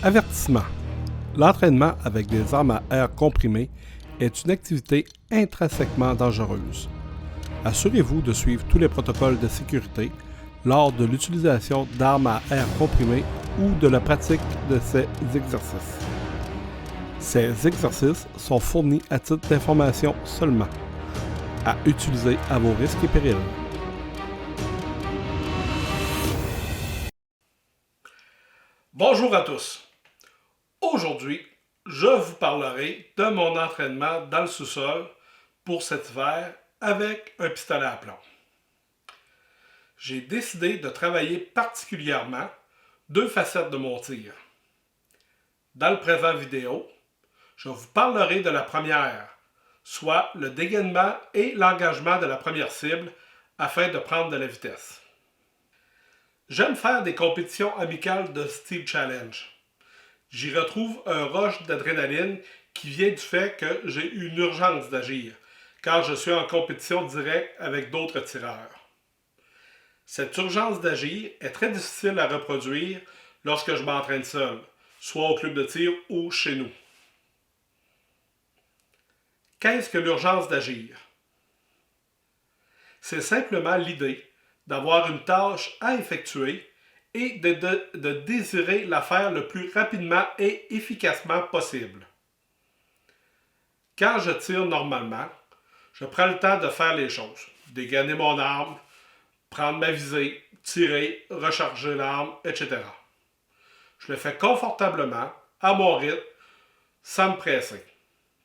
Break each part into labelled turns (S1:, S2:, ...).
S1: Avertissement. L'entraînement avec des armes à air comprimé est une activité intrinsèquement dangereuse. Assurez-vous de suivre tous les protocoles de sécurité lors de l'utilisation d'armes à air comprimé ou de la pratique de ces exercices. Ces exercices sont fournis à titre d'information seulement, à utiliser à vos risques et périls. Bonjour à tous. Aujourd'hui, je vous parlerai de mon entraînement dans le sous-sol pour cet hiver avec un pistolet à plomb. J'ai décidé de travailler particulièrement deux facettes de mon tir. Dans le présent vidéo, je vous parlerai de la première, soit le dégainement et l'engagement de la première cible afin de prendre de la vitesse. J'aime faire des compétitions amicales de style challenge. J'y retrouve un rush d'adrénaline qui vient du fait que j'ai une urgence d'agir, car je suis en compétition directe avec d'autres tireurs. Cette urgence d'agir est très difficile à reproduire lorsque je m'entraîne seul, soit au club de tir ou chez nous. Qu'est-ce que l'urgence d'agir? C'est simplement l'idée d'avoir une tâche à effectuer et de désirer la faire le plus rapidement et efficacement possible. Quand je tire normalement, je prends le temps de faire les choses. Dégainer mon arme, prendre ma visée, tirer, recharger l'arme, etc. Je le fais confortablement, à mon rythme, sans me presser,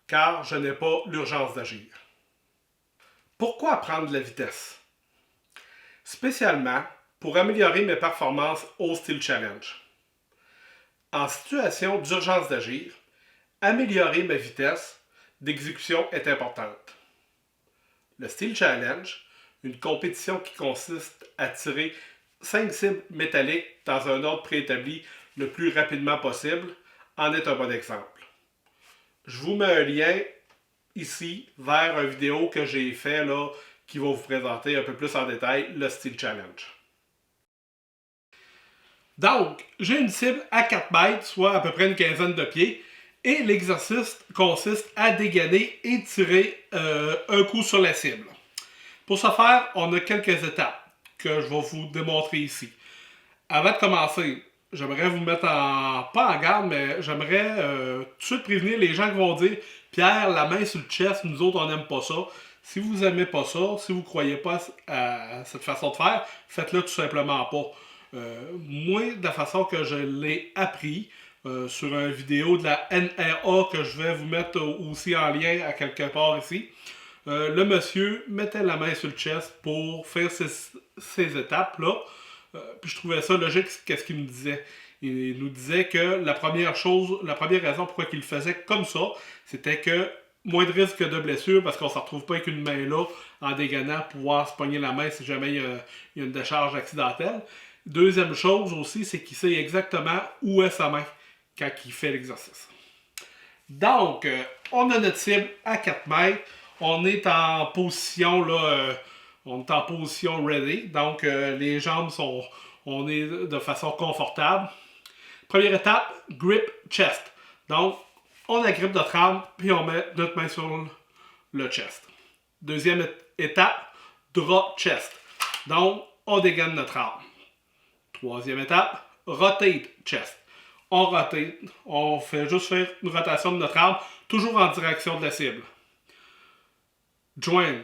S1: car je n'ai pas l'urgence d'agir. Pourquoi prendre de la vitesse? Spécialement pour améliorer mes performances au style challenge. En situation d'urgence d'agir, améliorer ma vitesse d'exécution est importante. Le style challenge, une compétition qui consiste à tirer 5 cibles métalliques dans un ordre préétabli le plus rapidement possible, en est un bon exemple. Je vous mets un lien ici vers une vidéo que j'ai fait là, qui va vous présenter un peu plus en détail le style challenge. Donc, j'ai une cible à 4 mètres, soit à peu près une quinzaine de pieds, et l'exercice consiste à dégainer et tirer un coup sur la cible. Pour ce faire, on a quelques étapes que je vais vous démontrer ici. Avant de commencer, j'aimerais vous mettre pas en garde, mais j'aimerais tout de suite prévenir les gens qui vont dire « Pierre, la main sur le chest, nous autres, on n'aime pas ça. » Si vous n'aimez pas ça, si vous ne croyez pas à cette façon de faire, faites-le tout simplement pas. Moi, de la façon que je l'ai appris, sur une vidéo de la NRA que je vais vous mettre aussi en lien à quelque part ici, le monsieur mettait la main sur le chest pour faire ces étapes-là. Puis je trouvais ça logique, qu'est-ce qu'il me disait. Il nous disait que la première raison pourquoi il le faisait comme ça, c'était que moins de risque de blessure parce qu'on ne se retrouve pas avec une main là en dégainant pour pouvoir se pogner la main si jamais il y a une décharge accidentelle. Deuxième chose aussi, c'est qu'il sait exactement où est sa main quand il fait l'exercice. Donc, on a notre cible à 4 mètres. On est en position là, on est en position ready. Donc, les jambes on est de façon confortable. Première étape, grip chest. Donc, on agrippe notre arme, puis on met notre main sur le chest. Deuxième étape, drop chest. Donc, on dégaine notre arme. Troisième étape, rotate chest. On fait juste faire une rotation de notre arme, toujours en direction de la cible. Joint.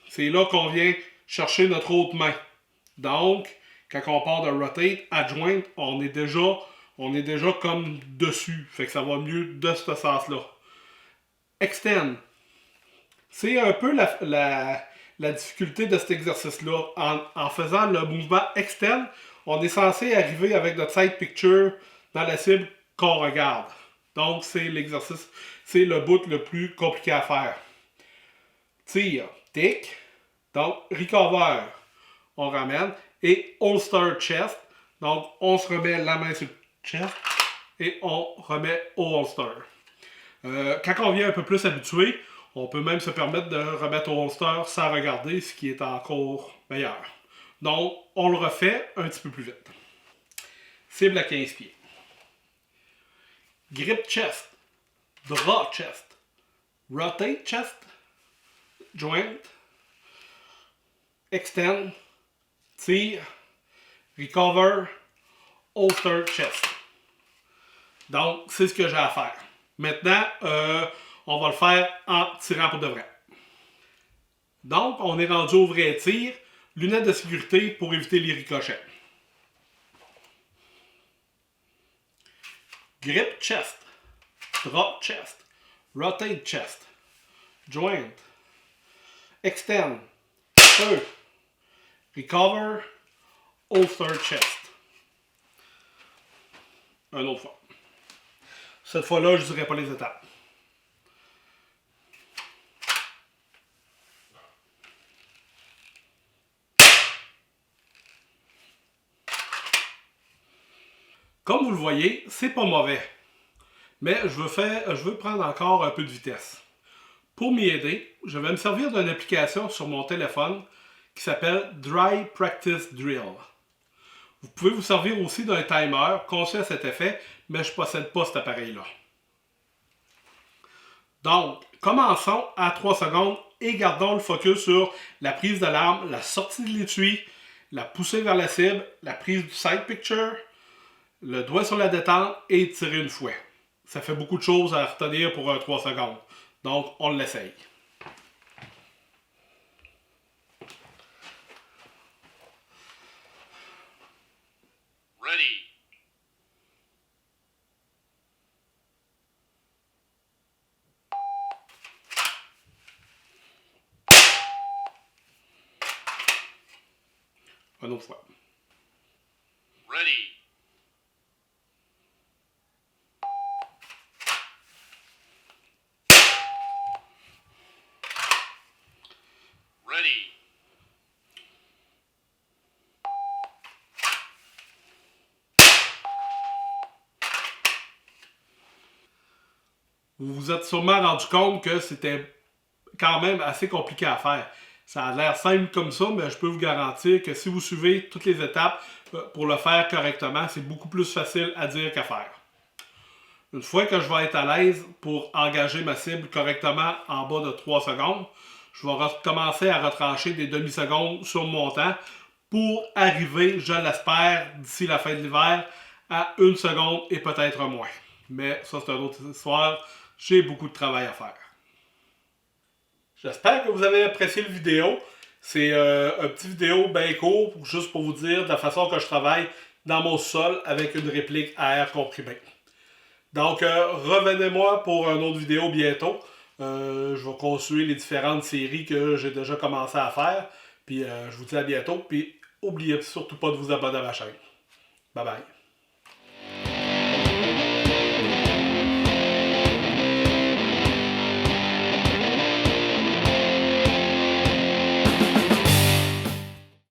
S1: C'est là qu'on vient chercher notre autre main. Donc, quand on part de rotate, à joint, on est déjà comme dessus. Fait que ça va mieux de ce sens-là. Extend. C'est un peu la difficulté de cet exercice-là. En faisant le mouvement extend, on est censé arriver avec notre side picture dans la cible qu'on regarde. Donc, c'est l'exercice, c'est le bout le plus compliqué à faire. Tire, tic. Donc, recover, on ramène. Et holster chest. Donc, on se remet la main sur le chest et on remet au holster. Quand on vient un peu plus habitué, on peut même se permettre de remettre au holster sans regarder, ce qui est encore meilleur. Donc, on le refait un petit peu plus vite. Cible à 15 pieds. grip chest, draw chest, rotate chest, joint, extend, tire, recover, holster chest. Donc, c'est ce que j'ai à faire. Maintenant, on va le faire en tirant pour de vrai. Donc, on est rendu au vrai tir. Lunettes de sécurité pour éviter les ricochets. Grip chest, draw chest, rotate chest, joint, extend, third, recover, holster chest. Une autre fois. Cette fois-là, je ne dirai pas les étapes. Comme vous le voyez, c'est pas mauvais. Mais je veux prendre encore un peu de vitesse. Pour m'y aider, je vais me servir d'une application sur mon téléphone qui s'appelle Dry Practice Drill. Vous pouvez vous servir aussi d'un timer conçu à cet effet, mais je ne possède pas cet appareil-là. Donc, commençons à 3 secondes et gardons le focus sur la prise de l'arme, la sortie de l'étui, la poussée vers la cible, la prise du side picture, le doigt sur la détente et tirer une fouet. Ça fait beaucoup de choses à retenir pour un 3 secondes. Donc, on l'essaye.
S2: Ready.
S1: Une autre fois.
S2: Ready. Ready.
S1: Vous vous êtes sûrement rendu compte que c'était quand même assez compliqué à faire. Ça a l'air simple comme ça, mais je peux vous garantir que si vous suivez toutes les étapes pour le faire correctement, c'est beaucoup plus facile à dire qu'à faire. Une fois que je vais être à l'aise pour engager ma cible correctement en bas de 3 secondes, je vais commencer à retrancher des demi-secondes sur mon temps pour arriver, je l'espère, d'ici la fin de l'hiver, à 1 seconde et peut-être moins. Mais ça, c'est une autre histoire. J'ai beaucoup de travail à faire. J'espère que vous avez apprécié la vidéo. C'est un petit vidéo bien court, juste pour vous dire de la façon que je travaille dans mon sol avec une réplique à air comprimé. Donc, revenez-moi pour une autre vidéo bientôt. Je vais construire les différentes séries que j'ai déjà commencé à faire. Puis, je vous dis à bientôt. Puis, n'oubliez surtout pas de vous abonner à ma chaîne. Bye bye.